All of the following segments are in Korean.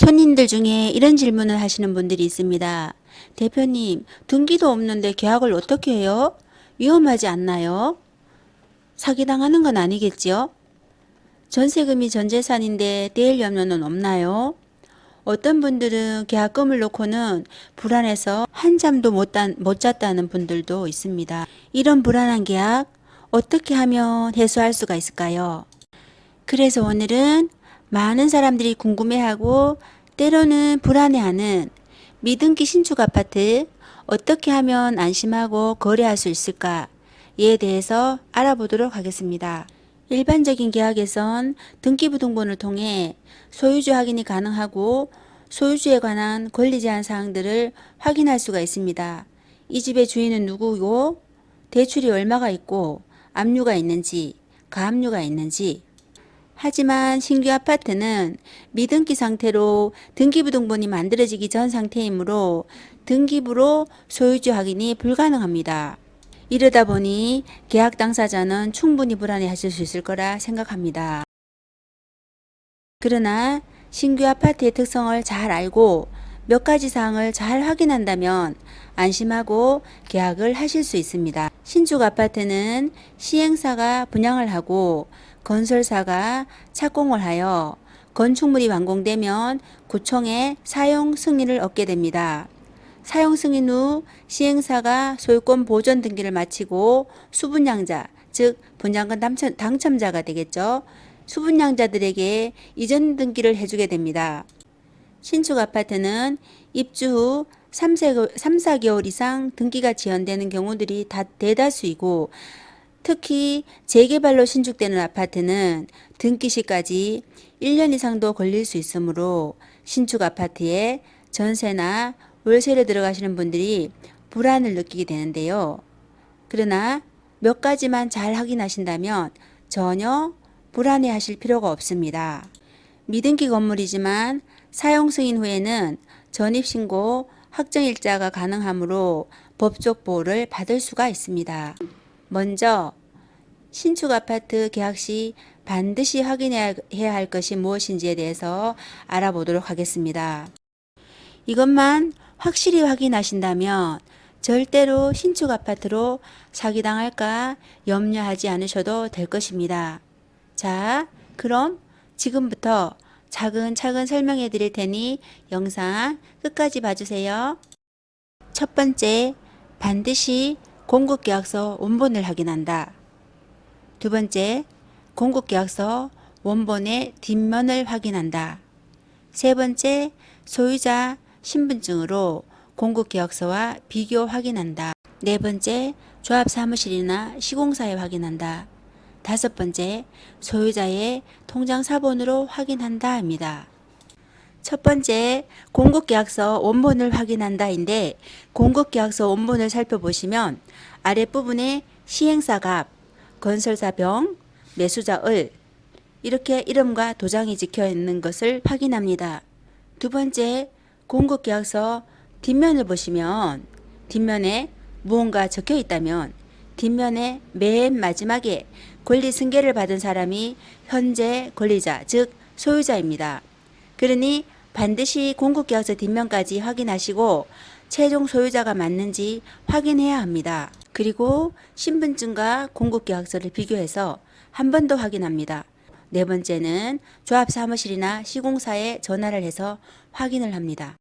손님들 중에 이런 질문을 하시는 분들이 있습니다. 대표님, 등기도 없는데 계약을 어떻게 해요? 위험하지 않나요? 사기당하는 건 아니겠지요? 전세금이 전재산인데 떼일 염려는 없나요? 어떤 분들은 계약금을 놓고는 불안해서 한잠도 못 잤다는 분들도 있습니다. 이런 불안한 계약 어떻게 하면 해소할 수가 있을까요? 그래서 오늘은 많은 사람들이 궁금해하고 때로는 불안해하는 미등기 신축 아파트 어떻게 하면 안심하고 거래할 수 있을까에 대해서 알아보도록 하겠습니다. 일반적인 계약에선 등기부등본을 통해 소유주 확인이 가능하고 소유주에 관한 권리 제한 사항들을 확인할 수가 있습니다. 이 집의 주인은 누구고 대출이 얼마가 있고 압류가 있는지 가압류가 있는지. 하지만 신규 아파트는 미등기 상태로 등기부등본이 만들어지기 전 상태이므로 등기부로 소유주 확인이 불가능합니다. 이러다 보니 계약 당사자는 충분히 불안해하실 수 있을 거라 생각합니다. 그러나 신규 아파트의 특성을 잘 알고 몇 가지 사항을 잘 확인한다면 안심하고 계약을 하실 수 있습니다. 신축 아파트는 시행사가 분양을 하고 건설사가 착공을 하여 건축물이 완공되면 구청에 사용 승인을 얻게 됩니다. 사용 승인 후 시행사가 소유권 보존 등기를 마치고 수분양자, 즉 분양권 당첨자가 되겠죠. 수분양자들에게 이전 등기를 해주게 됩니다. 신축 아파트는 입주 후 3, 4개월 이상 등기가 지연되는 경우들이 대다수이고 특히 재개발로 신축되는 아파트는 등기 시까지 1년 이상도 걸릴 수 있으므로 신축 아파트에 전세나 월세를 들어가시는 분들이 불안을 느끼게 되는데요. 그러나 몇 가지만 잘 확인하신다면 전혀 불안해 하실 필요가 없습니다. 미등기 건물이지만 사용 승인 후에는 전입신고 확정일자가 가능하므로 법적 보호를 받을 수가 있습니다. 먼저 신축 아파트 계약 시 반드시 확인해야 할 것이 무엇인지에 대해서 알아보도록 하겠습니다. 이것만 확실히 확인하신다면 절대로 신축 아파트로 사기당할까 염려하지 않으셔도 될 것입니다. 자, 그럼 지금부터 차근차근 설명해 드릴 테니 영상 끝까지 봐주세요. 첫 번째, 반드시 공급계약서 원본을 확인한다. 두 번째, 공급계약서 원본의 뒷면을 확인한다. 세 번째, 소유자 신분증으로 공급계약서와 비교 확인한다. 네 번째, 조합사무실이나 시공사에 확인한다. 다섯 번째, 소유자의 통장사본으로 확인한다 입니다. 첫 번째, 공급계약서 원본을 확인한다인데 공급계약서 원본을 살펴보시면 아랫부분에 시행사 갑, 건설사 병, 매수자 을 이렇게 이름과 도장이 찍혀 있는 것을 확인합니다. 두 번째, 공급계약서 뒷면을 보시면 뒷면에 무언가 적혀 있다면 뒷면에 맨 마지막에 권리 승계를 받은 사람이 현재 권리자, 즉 소유자입니다. 그러니 반드시 공급계약서 뒷면까지 확인하시고 최종 소유자가 맞는지 확인해야 합니다. 그리고 신분증과 공급계약서를 비교해서 한 번 더 확인합니다. 네 번째는 조합사무실이나 시공사에 전화를 해서 확인을 합니다.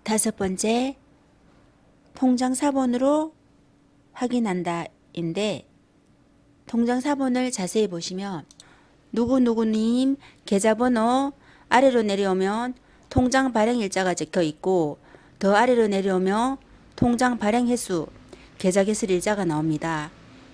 다섯 번째, 통장사본으로 확인한다인데 통장사본을 자세히 보시면 누구누구님 계좌번호 아래로 내려오면 통장 발행 일자가 적혀 있고 더 아래로 내려오면 통장 발행 횟수, 계좌 개설 일자가 나옵니다.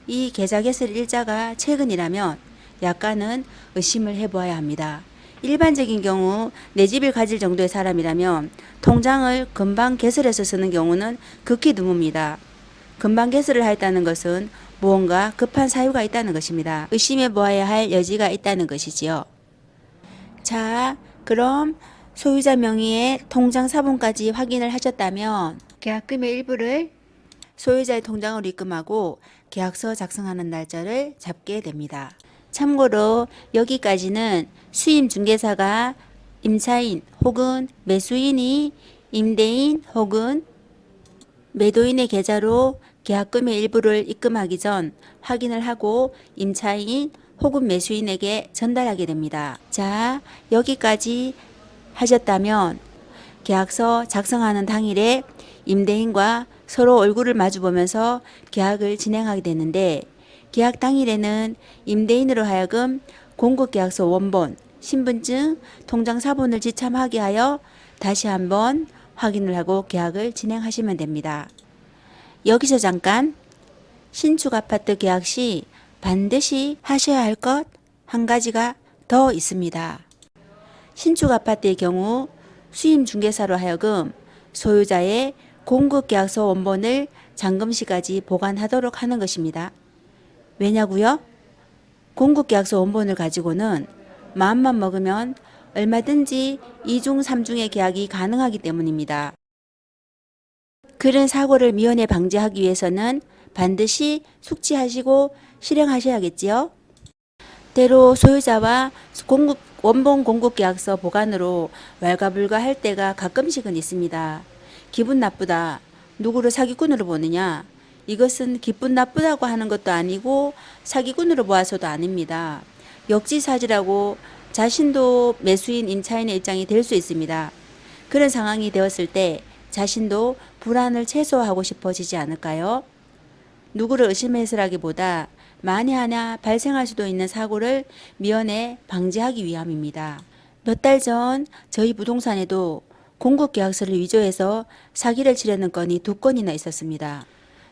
이 계좌 개설 일자가 최근이라면 약간은 의심을 해보아야 합니다. 일반적인 경우 내 집을 가질 정도의 사람이라면 통장을 금방 개설해서 쓰는 경우는 극히 드뭅니다. 금방 개설을 하였다는 것은 무언가 급한 사유가 있다는 것입니다. 의심해 보아야 할 여지가 있다는 것이지요. 자, 그럼 소유자 명의의 통장 사본까지 확인을 하셨다면 계약금의 일부를 소유자의 통장으로 입금하고 계약서 작성하는 날짜를 잡게 됩니다. 참고로 여기까지는 수임중개사가 임차인 혹은 매수인이 임대인 혹은 매도인의 계좌로 계약금의 일부를 입금하기 전 확인을 하고 임차인 혹은 매수인에게 전달하게 됩니다. 자, 여기까지 하셨다면 계약서 작성하는 당일에 임대인과 서로 얼굴을 마주 보면서 계약을 진행하게 되는데, 계약 당일에는 임대인으로 하여금 공급계약서 원본, 신분증, 통장 사본을 지참하게 하여 다시 한번 확인을 하고 계약을 진행하시면 됩니다. 여기서 잠깐, 신축 아파트 계약 시 반드시 하셔야 할 것 한 가지가 더 있습니다. 신축 아파트의 경우 수임 중개사로 하여금 소유자의 공급계약서 원본을 잔금시까지 보관하도록 하는 것입니다. 왜냐고요? 공급계약서 원본을 가지고는 마음만 먹으면 얼마든지 2중, 3중의 계약이 가능하기 때문입니다. 그런 사고를 미연에 방지하기 위해서는 반드시 숙지하시고 실행하셔야겠지요. 때로 소유자와 원본 공급계약서 보관으로 왈가불가할 때가 가끔씩은 있습니다. 기분 나쁘다. 누구를 사기꾼으로 보느냐? 이것은 기분 나쁘다고 하는 것도 아니고 사기꾼으로 보아서도 아닙니다. 역지사지라고 자신도 매수인 임차인의 입장이 될 수 있습니다. 그런 상황이 되었을 때 자신도 불안을 최소화하고 싶어지지 않을까요? 누구를 의심해서라기보다 만에 하나 발생할 수도 있는 사고를 미연에 방지하기 위함입니다. 몇 달 전 저희 부동산에도 공급계약서를 위조해서 사기를 치려는 건이 2건이나 있었습니다.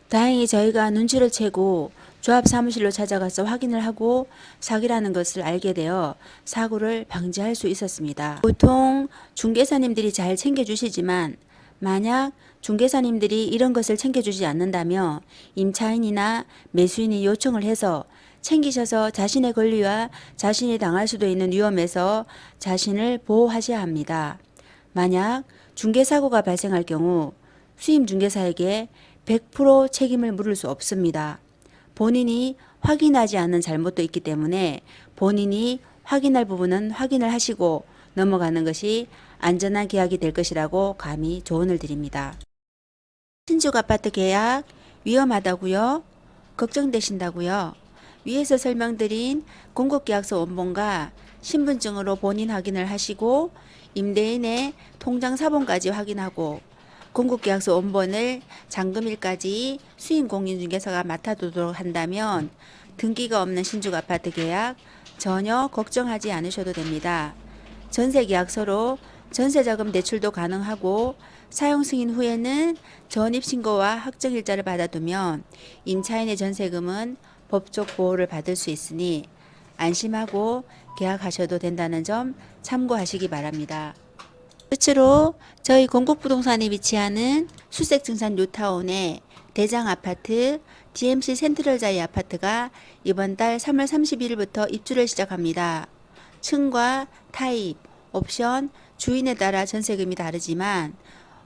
다행히 저희가 눈치를 채고 조합 사무실로 찾아가서 확인을 하고 사기라는 것을 알게 되어 사고를 방지할 수 있었습니다. 보통 중개사님들이 잘 챙겨주시지만 만약 중개사님들이 이런 것을 챙겨주지 않는다면 임차인이나 매수인이 요청을 해서 챙기셔서 자신의 권리와 자신이 당할 수도 있는 위험에서 자신을 보호하셔야 합니다. 만약 중개사고가 발생할 경우 수임 중개사에게 100% 책임을 물을 수 없습니다. 본인이 확인하지 않은 잘못도 있기 때문에 본인이 확인할 부분은 확인을 하시고 넘어가는 것이 안전한 계약이 될 것이라고 감히 조언을 드립니다. 신축 아파트 계약 위험하다고요? 걱정되신다고요? 위에서 설명드린 공급계약서 원본과 신분증으로 본인 확인을 하시고 임대인의 통장 사본까지 확인하고 공급계약서 원본을 잔금일까지 수임공인중개사가 맡아두도록 한다면 등기가 없는 신축 아파트 계약 전혀 걱정하지 않으셔도 됩니다. 전세계약서로 전세자금 대출도 가능하고 사용 승인 후에는 전입신고와 확정일자를 받아두면 임차인의 전세금은 법적 보호를 받을 수 있으니 안심하고 계약하셔도 된다는 점 참고하시기 바랍니다. 끝으로 저희 공급부동산에 위치하는 수색증산 뉴타운의 대장아파트 DMC 센트럴자이 아파트가 이번 달 3월 31일부터 입주를 시작합니다. 층과 타입, 옵션, 주인에 따라 전세금이 다르지만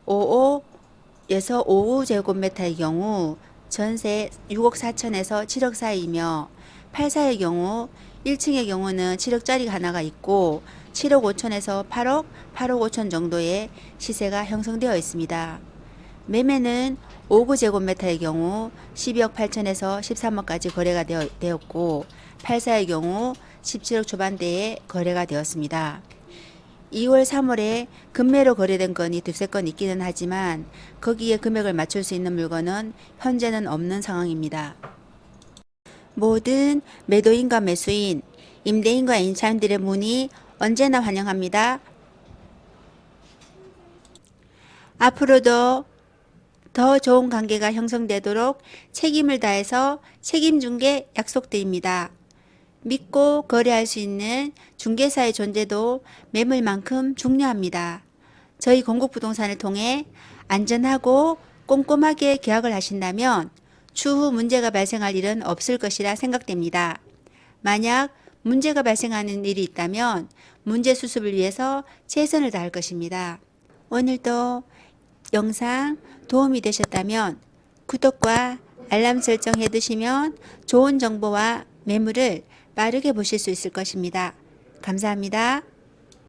55에서 55제곱미터의 경우 전세 6억 4천에서 7억 사이이며 84의 경우 1층의 경우는 7억짜리 하나가 있고 7억 5천에서 8억, 8억 5천 정도의 시세가 형성되어 있습니다. 매매는 5구제곱미터의 경우 12억 8천에서 13억까지 거래가 되었고 84의 경우 17억 초반대에 거래가 되었습니다. 2월 3월에 금매로 거래된 건이 2-3건 있기는 하지만 거기에 금액을 맞출 수 있는 물건은 현재는 없는 상황입니다. 모든 매도인과 매수인, 임대인과 임차인들의 문의 언제나 환영합니다. 앞으로도 더 좋은 관계가 형성되도록 책임을 다해서 책임준 게 약속드립니다. 믿고 거래할 수 있는 중개사의 존재도 매물만큼 중요합니다. 저희 공급부동산을 통해 안전하고 꼼꼼하게 계약을 하신다면 추후 문제가 발생할 일은 없을 것이라 생각됩니다. 만약 문제가 발생하는 일이 있다면 문제 수습을 위해서 최선을 다할 것입니다. 오늘도 영상 도움이 되셨다면 구독과 알람 설정해 두시면 좋은 정보와 매물을 빠르게 보실 수 있을 것입니다. 감사합니다.